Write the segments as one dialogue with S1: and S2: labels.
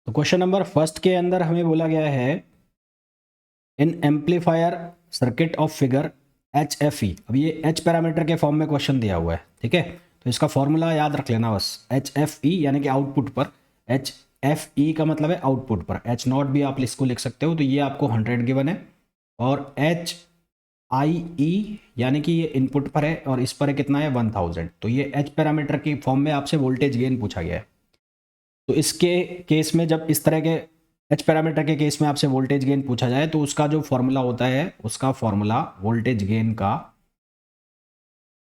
S1: तो question number first के अंदर हमें बोला गया है in amplifier circuit of figure H F E. अब ये एच पैरामीटर के फॉर्म में क्वेश्चन दिया हुआ है, ठीक है। तो इसका फॉर्मूला याद रख लेना बस, एच एफ ई यानी कि आउटपुट पर, एच एफ ई का मतलब है आउटपुट पर, एच नॉट भी आप इसको लिख सकते हो। तो ये आपको 100 गिवन है, और एच आई ई यानी कि ये इनपुट पर है और इस पर कितना है 1000। तो ये एच पैरामीटर की फॉर्म में आपसे वोल्टेज गेन पूछा गया है। तो इसके केस में जब इस तरह के एच पैरामीटर के केस में आपसे वोल्टेज गेन पूछा जाए तो उसका जो फॉर्मूला होता है, उसका फॉर्मूला वोल्टेज गेन का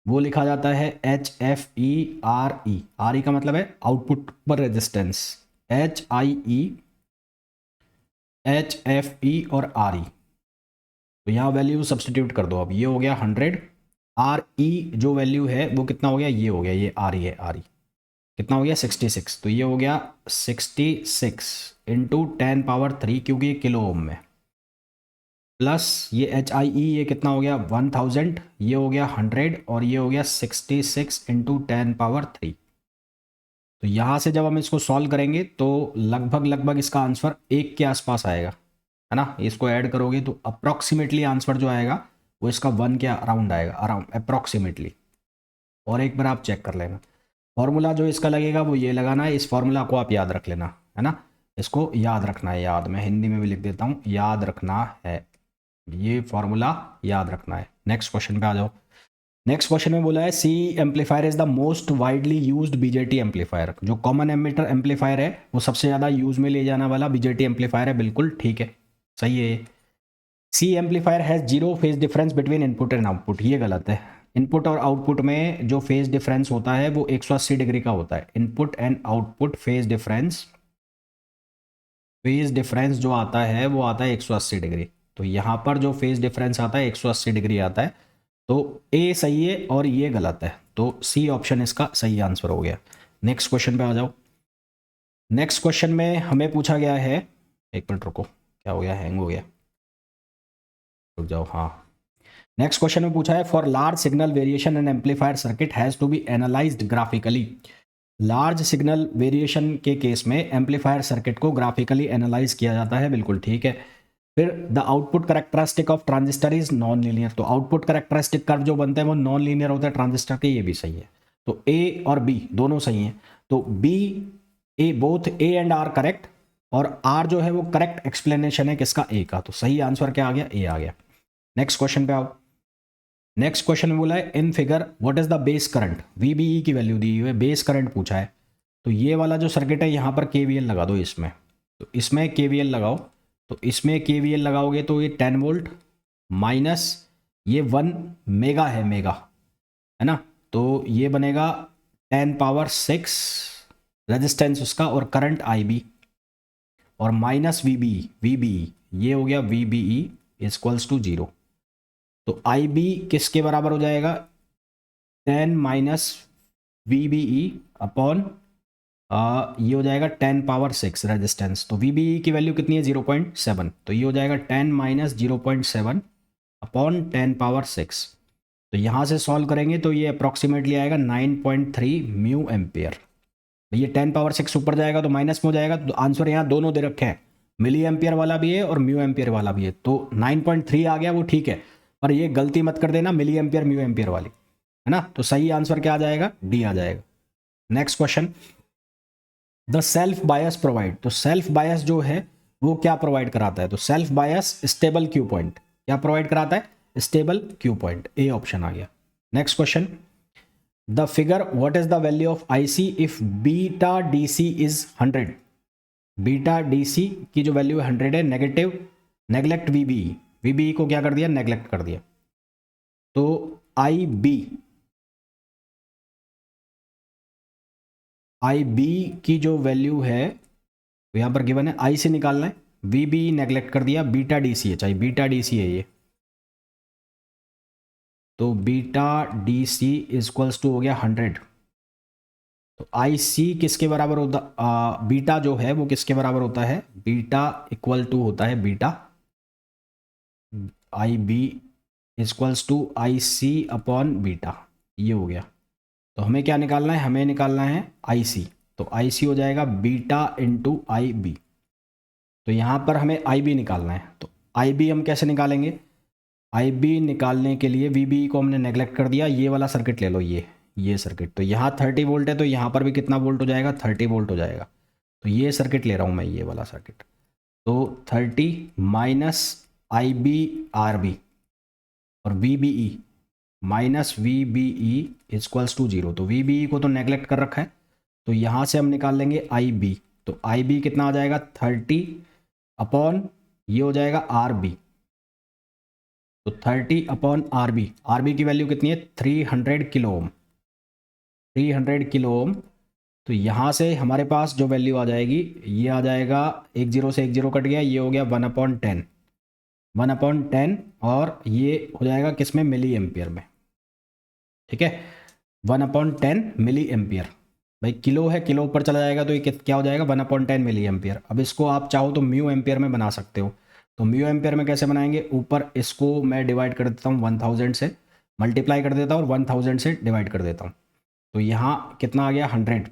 S1: वो लिखा जाता है एच एफ ई आर ई। आर ई का मतलब है आउटपुट पर resistance, H I E, H F ई और आर ई। तो यहाँ वैल्यू सब्सटीट्यूट कर दो। अब ये हो गया 100, आर ई जो वैल्यू है वो कितना हो गया, ये हो गया, ये आर ई है, आर ई कितना हो गया 66। तो ये हो गया 66 इंटू 10⁻3 क्योंकि ये किलो ओम में, प्लस ये एच आई ई ये कितना हो गया 1000, ये हो गया 100 और ये हो गया 66 इंटू 10⁻3। तो यहाँ से जब हम इसको सॉल्व करेंगे तो लगभग लगभग इसका आंसर 1 के आसपास आएगा, है ना। इसको ऐड करोगे तो अप्रॉक्सीमेटली आंसर जो आएगा वो इसका 1 के अराउंड आएगा, अराउंड अप्रॉक्सीमेटली। और एक बार आप चेक कर लेना, फॉर्मूला जो इसका लगेगा वो ये लगाना है। इस फॉर्मूला को आप याद रख लेना, है ना। इसको याद रखना है, याद, मैं हिंदी में भी लिख देता हूँ, याद रखना है, ये फॉर्मूला याद रखना है। नेक्स्ट क्वेश्चन पे आ जाओ। नेक्स्ट क्वेश्चन में बोला है C amplifier is the most widely used BJT amplifier. जो कॉमन एमिटर एम्पलीफायर है वो सबसे ज़्यादा यूज में ले जाने वाला बीजेटी एम्पलीफायर है। बिल्कुल ठीक है, सही है। C amplifier has zero phase difference between input and output. ये गलत है। इनपुट और आउटपुट में जो फेज डिफरेंस होता है वो 180 डिग्री का होता है। Input and output phase difference, phase difference जो आता है वो आता है 180 डिग्री। तो यहाँ पर जो फेज डिफरेंस आता है 180 डिग्री आता है। तो ए सही है और ये गलत है, तो सी ऑप्शन इसका सही आंसर हो गया। नेक्स्ट क्वेश्चन पे आ जाओ। नेक्स्ट क्वेश्चन में हमें पूछा गया है, एक मिनट रुको, क्या हो गया, हैंग हो गया, रुक जाओ। हाँ, नेक्स्ट क्वेश्चन में पूछा है for large signal variation and amplifier circuit has to be analysed graphically. Large signal variation के केस में एम्पलीफायर सर्किट को ग्राफिकली एनालाइज किया जाता है। बिल्कुल ठीक है। फिर the output characteristic of transistor is non linear. तो आउटपुट करेक्टरिस्टिक कर्व जो बनते हैं वो नॉन लीनियर होता है ट्रांजिस्टर के, ये भी सही है। तो ए और बी दोनों सही हैं। तो B, A, both A and R correct, और आर जो है वो करेक्ट एक्सप्लेनेशन है किसका, ए का। तो सही आंसर क्या आ गया, ए आ गया। नेक्स्ट क्वेश्चन पे आओ। नेक्स्ट क्वेश्चन में बोला है in figure what is the base current. VBE की वैल्यू दी हुई है, बेस करंट पूछा है। तो ये वाला जो सर्किट है यहाँ पर केवीएल लगा दो इसमें। तो इसमें केवीएल लगाओ। तो इसमें केवीएल लगाओगे तो ये 10 वोल्ट माइनस ये 1 मेगा है, मेगा, है ना। तो ये बनेगा 10⁻6 रेजिस्टेंस उसका, और करंट आई बी, और माइनस वीबीई, वीबीई ये हो गया वीबीई इक्वल्स टू 0। तो आई बी किसके बराबर हो जाएगा, 10 माइनस वीबीई अपॉन ये हो जाएगा 10⁻6 रेजिस्टेंस। तो वीबीई की वैल्यू कितनी है 0.7। तो ये हो जाएगा 10 माइनस 0.7 अपॉन 10⁻6। तो यहाँ से सॉल्व करेंगे तो ये अप्रॉक्सीमेटली आएगा 9.3 म्यू एम्पियर। ये 10⁻6 ऊपर जाएगा तो माइनस में हो जाएगा। तो आंसर यहाँ दोनों दे रखे हैं, मिली एम्पियर वाला भी है और म्यू एम्पियर वाला भी है। तो 9.3 आ गया वो ठीक है, पर ये गलती मत कर देना मिली एम्पियर म्यू एम्पियर वाली, है ना। तो सही आंसर क्या आ जाएगा, डी आ जाएगा। Next question, the self bias provide. तो सेल्फ बायस जो है वो क्या प्रोवाइड कराता है, तो self bias stable Q point क्या प्रोवाइड कराता है, stable Q point, A option आ गया। Next question, the figure what is the value of I C if beta D C is 100। Beta D C की जो वैल्यू 100 है, negative, neglect VBE, VBE को क्या कर दिया, नेग्लेक्ट कर दिया। तो आई बी, आई बी की जो वैल्यू है तो यहाँ पर गिवन है, आई से निकालना है, वी बी नेग्लेक्ट कर दिया, बीटा डी सी है, चाहे बीटा डी सी है ये। तो beta D C equals to हो गया 100। तो आई सी किसके बराबर होता, बीटा जो है वो किसके बराबर होता है, बीटा इक्वल टू होता है beta, I B equals to I C upon beta, ये हो गया। तो हमें क्या निकालना है, हमें निकालना है आई सी। तो आई सी हो जाएगा बीटा इंटू आई बी। तो यहाँ पर हमें आई बी निकालना है, तो आई बी हम कैसे निकालेंगे? आई बी निकालने के लिए वी बी को हमने नेगलेक्ट कर दिया, ये वाला सर्किट ले लो, ये सर्किट। तो यहाँ 30 वोल्ट है, तो यहाँ पर भी कितना वोल्ट हो जाएगा? 30 वोल्ट हो जाएगा। तो ये सर्किट ले रहा हूँ मैं, ये वाला सर्किट। तो 30 minus I B R B और V B E minus V B E equals to 0। तो वी बी ई को तो नेगलेक्ट कर रखा है, तो यहाँ से हम निकाल लेंगे आई बी। तो आई बी कितना आ जाएगा? 30 अपॉन ये हो जाएगा आर बी। तो 30 अपॉन आर बी की वैल्यू कितनी है? 300 किलो ओम, 300 किलो ओम। तो यहाँ से हमारे पास जो वैल्यू आ जाएगी, ये आ जाएगा, एक जीरो से एक जीरो कट गया, ये हो गया 1/10, 1/10, और ये हो जाएगा किस में? मिली एम्पियर में। ठीक है, 1/10 मिली एम्पियर। भाई किलो है, किलो ऊपर चला जाएगा तो ये क्या हो जाएगा? 1/10 मिली एम्पियर। अब इसको आप चाहो तो म्यू एम्पियर में बना सकते हो। तो म्यू एम्पियर में कैसे बनाएंगे? ऊपर इसको मैं डिवाइड कर देता हूँ 1000 से, मल्टीप्लाई कर देता हूँ और 1000 से डिवाइड कर देता हूँ। तो यहाँ कितना आ गया? 100।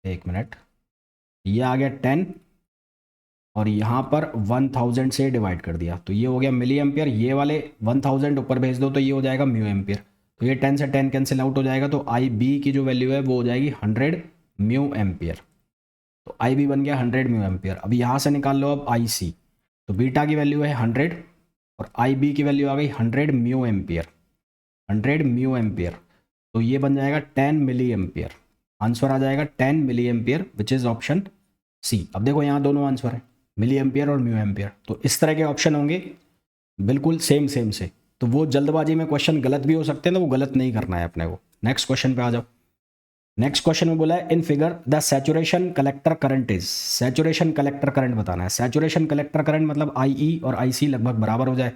S1: एक मिनट, ये आ गया 10 और यहाँ पर 1000 से डिवाइड कर दिया, तो ये हो गया मिली एम्पियर। ये वाले 1000 ऊपर भेज दो तो ये हो जाएगा म्यू एम्पियर। तो ये 10 से 10 कैंसिल आउट हो जाएगा, तो आई बी की जो वैल्यू है वो हो जाएगी 100 म्यू एम्पियर। तो आई बी बन गया 100 म्यू एम्पियर। अब यहाँ से निकाल लो अब आई सी। तो बीटा की वैल्यू है 100 और आई बी की वैल्यू आ गई 100 म्यू एम्पियर, 100 म्यू एम्पियर। तो ये बन जाएगा 10 मिली एम्पियर। आंसर आ जाएगा 10 milli ampere, which is option C. अब देखो यहाँ दोनों आंसर है, मिली एम्पियर और म्यू एम्पियर। तो इस तरह के ऑप्शन होंगे बिल्कुल सेम से। तो वो जल्दबाजी में क्वेश्चन गलत भी हो सकते हैं, तो वो गलत नहीं करना है अपने को। नेक्स्ट क्वेश्चन पे आ जाओ। नेक्स्ट क्वेश्चन में बोला है in figure the saturation collector current is. Saturation collector current बताना है। सैचुरेशन कलेक्टर करंट मतलब आई ई और आई सी लगभग बराबर हो जाए।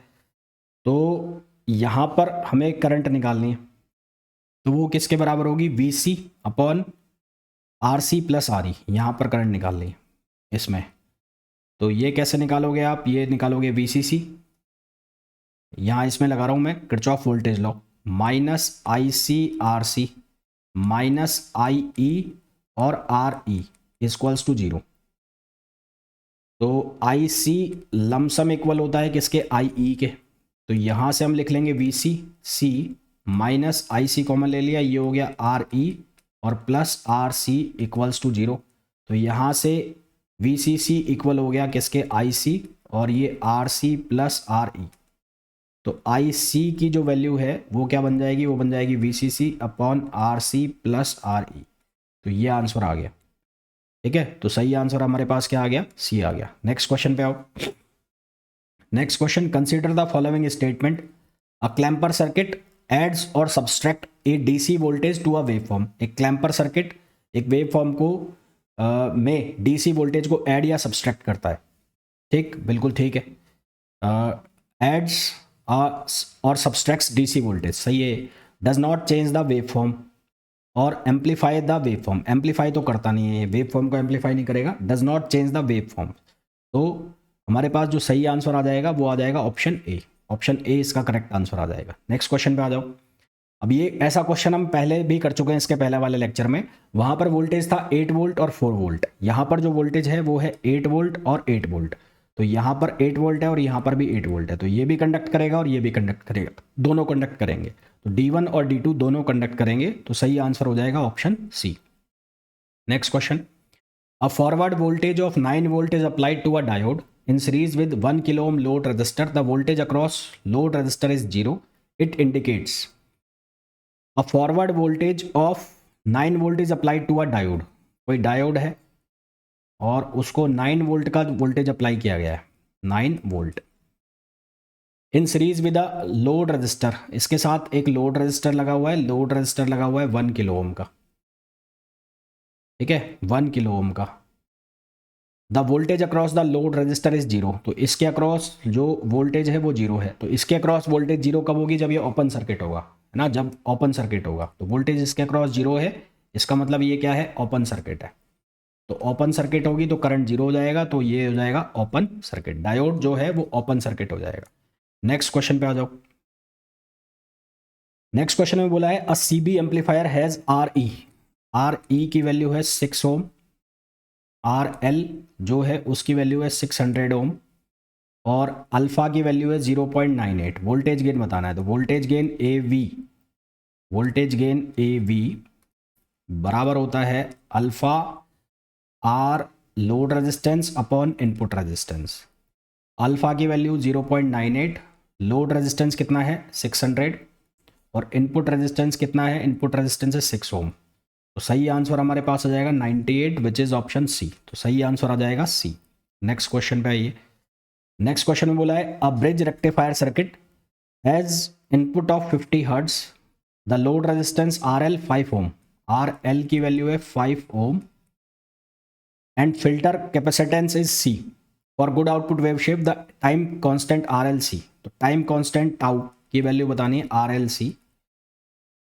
S1: तो यहाँ पर हमें करंट निकालनी है, तो वो किसके बराबर होगी? V C upon R C plus R E. यहाँ पर करंट निकालनी है इसमें। तो ये कैसे निकालोगे आप? ये निकालोगे वी सी सी, यहाँ इसमें लगा रहा हूँ मैं Kirchhoff voltage law, minus I C R C minus आई ई और आर ई इक्वल्स टू 0। तो आई सी लमसम इक्वल होता है किसके? आई ई के। तो यहाँ से हम लिख लेंगे V C C minus I C common ले लिया, ये हो गया आर ई और plus R C equals to 0। तो यहाँ से वी सी सी इक्वल हो गया किसके? आई सी, और ये R C plus R E. तो आई सी की जो वैल्यू है वो क्या बन जाएगी? वो बन जाएगी V C C upon R C plus R E. तो ये आंसर आ गया। ठीक है, तो सही आंसर हमारे पास क्या आ गया? सी आ गया। नेक्स्ट क्वेश्चन पे आओ। Next question, consider the following statement, a clamper circuit adds or subtract a DC voltage to a waveform. एक क्लैंपर सर्किट एक वेवफॉर्म को में डीसी वोल्टेज को ऐड या सब्सट्रैक्ट करता है। ठीक, बिल्कुल ठीक है। एड्स और सब्सट्रैक्ट्स डीसी वोल्टेज, सही है। Does not change the waveform और एम्पलीफाई द वेवफॉर्म। एम्पलीफाई तो करता नहीं है, वेवफॉर्म को एम्पलीफाई नहीं करेगा। Does not change the waveform. तो हमारे पास जो सही आंसर आ जाएगा वो आ जाएगा ऑप्शन ए। ऑप्शन ए इसका करेक्ट आंसर आ जाएगा। नेक्स्ट क्वेश्चन पे आ जाओ। अब ये ऐसा क्वेश्चन हम पहले भी कर चुके हैं इसके पहले वाले लेक्चर में। वहाँ पर वोल्टेज था 8 वोल्ट और 4 वोल्ट। यहाँ पर जो वोल्टेज है वो है 8 वोल्ट और 8 वोल्ट। तो यहाँ पर 8 वोल्ट है और यहाँ पर भी 8 वोल्ट है। तो ये भी कंडक्ट करेगा और ये भी कंडक्ट करेगा, दोनों कंडक्ट करेंगे। तो D1 और D2 दोनों कंडक्ट करेंगे। तो सही आंसर हो जाएगा option C. Next question, a forward voltage of 9 volt is applied to a diode in series with 1 kilo ohm load resistor. The voltage across load resistor is 0. It indicates a forward voltage of 9 volt is applied to a diode. कोई diode है और उसको 9 volt का voltage apply किया गया है, 9 volt in series with a load register. इसके साथ एक लोड रजिस्टर लगा हुआ है। लोड रजिस्टर लगा हुआ है 1 किलो ओम का। ठीक है, 1 किलो ओम का। The voltage across the load register is 0। तो इसके अक्रॉस जो वोल्टेज है वो 0 है। तो इसके अक्रॉस वोल्टेज 0 कब होगी? जब ये ओपन सर्किट होगा, है ना। जब ओपन सर्किट होगा तो वोल्टेज इसके अक्रॉस 0 है। इसका मतलब ये क्या है? ओपन सर्किट है। तो ओपन सर्किट होगी तो करंट 0 हो जाएगा। तो ये हो जाएगा ओपन सर्किट। डायोड जो है वो ओपन सर्किट हो जाएगा। नेक्स्ट क्वेश्चन पे आ जाओ। नेक्स्ट क्वेश्चन में बोला है a CB amplifier has R E. R E की वैल्यू है 6 ओम, आर एल जो है उसकी वैल्यू है 600 ओम, और अल्फा की वैल्यू है 0.98। वोल्टेज गेन बताना है, तो voltage gain A V, voltage gain A V बराबर होता है alpha R load resistance upon input resistance. Alpha की वैल्यू 0.98, लोड रेजिस्टेंस कितना है 600, और इनपुट रेजिस्टेंस कितना है, इनपुट रेजिस्टेंस है 6 ओम। तो सही आंसर हमारे पास आ जाएगा 98, विच इज ऑप्शन सी। तो सही आंसर आ जाएगा सी। नेक्स्ट क्वेश्चन पे आइए। नेक्स्ट क्वेश्चन में बोला है a bridge rectifier circuit has input of 50 hertz, the load resistance R L 5 ohm, R L की वैल्यू है 5 ohm, and filter capacitance is C, for good output wave shape the time constant R L C. तो time constant tau की value बतानी है are L C.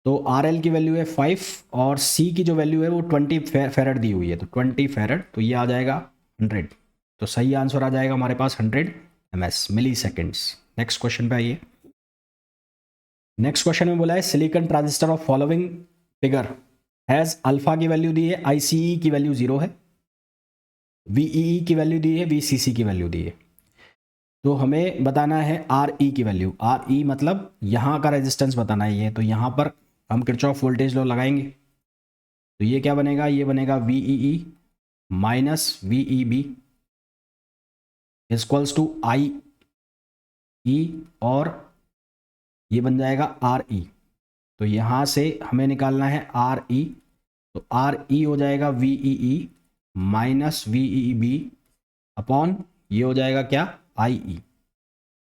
S1: तो are L की value है 5 और सी की जो वैल्यू है वो 20 फेरड दी हुई है, तो 20 फेरड, तो ये आ जाएगा 100। तो सही आंसर आ जाएगा हमारे पास 100 ms, मिली सेकेंड्स। नेक्स्ट क्वेश्चन पे आइए। नेक्स्ट क्वेश्चन में बोला है silicon transistor off following figure has alpha की वैल्यू दी है, ICE की वैल्यू 0 है, VEE की वैल्यू दी है, VCC की वैल्यू दी है। तो हमें बताना है RE की वैल्यू। RE मतलब यहाँ का रेजिस्टेंस बताना है ये, तो यहाँ पर हम किरचॉफ वोल्टेज लॉ लगाएंगे। तो ये क्या बनेगा, ये बनेगा VEE minus VEB equals to IE, और ये बन जाएगा RE। तो यहाँ से हमें निकालना है RE, तो RE हो जाएगा VEE माइनस VEB अपॉन ये हो जाएगा क्या, IE।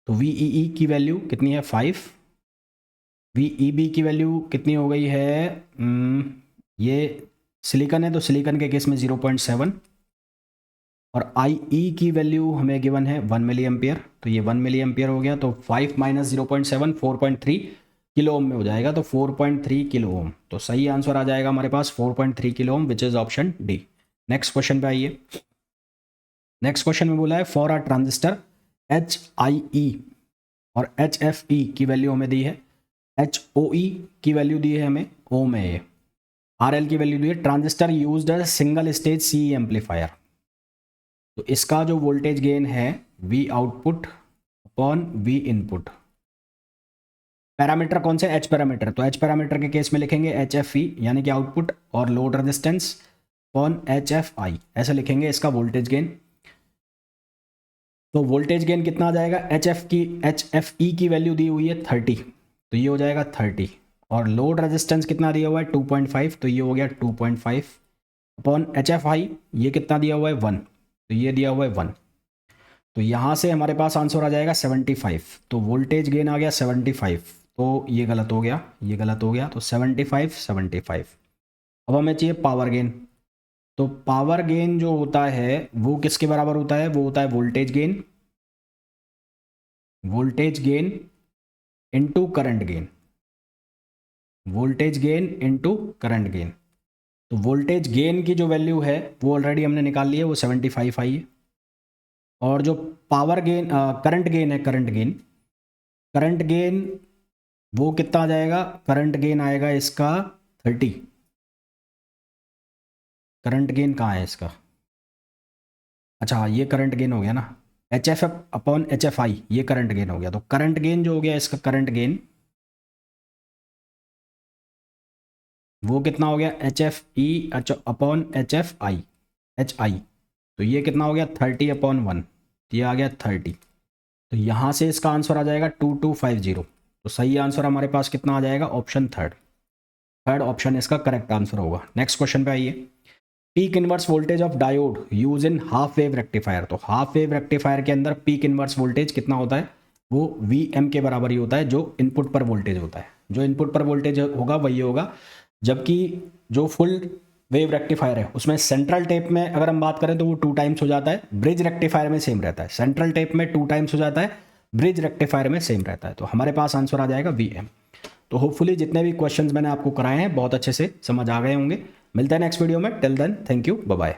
S1: तो VEE की वैल्यू कितनी है 5, VEB की वैल्यू कितनी हो गई है, ये सिलिकॉन है तो सिलिकॉन के केस में 0.7, और IE की वैल्यू हमें गिवन है 1 मिली एम्पियर, तो ये 1 मिली एम्पियर हो गया। तो 5 माइनस 0.7 4.3 किलो ओम में हो जाएगा, तो 4.3 किलो ओम। तो सही आंसर आ जाएगा हमारे पास 4.3 kilo ohm, which is option D. Next question पे आइए। नेक्स्ट क्वेश्चन में बोला है फॉर अ ट्रांजिस्टर HIE और HFE की वैल्यू हमें दी है, HOE की वैल्यू दी है हमें ओम में, RL की वैल्यू दी है। Transistor used as single stage CE amplifier, तो इसका जो वोल्टेज गेन है V output upon V input. Parameter कौन से, H पैरामीटर, तो H पैरामीटर के केस में लिखेंगे HFE यानी कि आउटपुट, और लोड रेजिस्टेंस अपॉन HFI ऐसे लिखेंगे इसका वोल्टेज गेन। तो वोल्टेज गेन कितना आ जाएगा, HFE की वैल्यू दी हुई है 30, तो ये हो जाएगा 30, और लोड रेजिस्टेंस कितना दिया हुआ है 2.5, तो ये हो गया 2.5 अपॉन HFI ये कितना दिया हुआ है 1, तो ये दिया हुआ है 1। तो यहाँ से हमारे पास आंसर आ जाएगा 75, तो वोल्टेज गेन आ गया 75, तो ये गलत हो गया, ये गलत हो गया, तो 75। अब हमें चाहिए पावर गेन। तो पावर गेन जो होता है वो किसके बराबर होता है, वो होता है voltage gain, voltage gain into current gain, voltage gain into current gain. तो वोल्टेज गेन की जो वैल्यू है वो ऑलरेडी हमने निकाल ली है, वो 75 आई है, और जो पावर गेन करंट गेन है, करंट गेन वो कितना आ जाएगा, करंट गेन आएगा इसका 30। करंट गेन कहाँ है इसका, अच्छा हाँ ये करंट गेन हो गया ना, HF अपॉन HFI ये करंट गेन हो गया। तो करंट गेन जो हो गया इसका, करंट गेन वो कितना हो गया HFE अपॉन HFI HI, तो ये कितना हो गया 30 अपॉन 1, ये आ गया 30। तो यहाँ से इसका आंसर आ जाएगा 2250। तो सही आंसर हमारे पास कितना आ जाएगा, ऑप्शन थर्ड ऑप्शन इसका करेक्ट आंसर होगा। नेक्स्ट क्वेश्चन पे आइए। Peak inverse voltage of diode use in half wave rectifier, तो हाफ वेव रेक्टिफायर के अंदर पीक इनवर्स वोल्टेज कितना होता है, वो VM के बराबर ही होता है जो इनपुट पर वोल्टेज होता है, जो इनपुट पर वोल्टेज होगा वही होगा। जबकि जो फुल वेव रेक्टिफायर है उसमें सेंट्रल टेप में अगर हम बात करें तो वो 2 टाइम्स हो जाता है, ब्रिज रेक्टिफायर में सेम रहता है, सेंट्रल टेप में 2 टाइम्स हो जाता है, ब्रिज रेक्टिफायर में सेम रहता है। तो हमारे पास आंसर आ जाएगा VM। तो होपफुली जितने भी क्वेश्चंस मैंने आपको कराए हैं बहुत अच्छे से समझ आ गए होंगे। मिलते हैं नेक्स्ट वीडियो में, till then thank you, bye bye.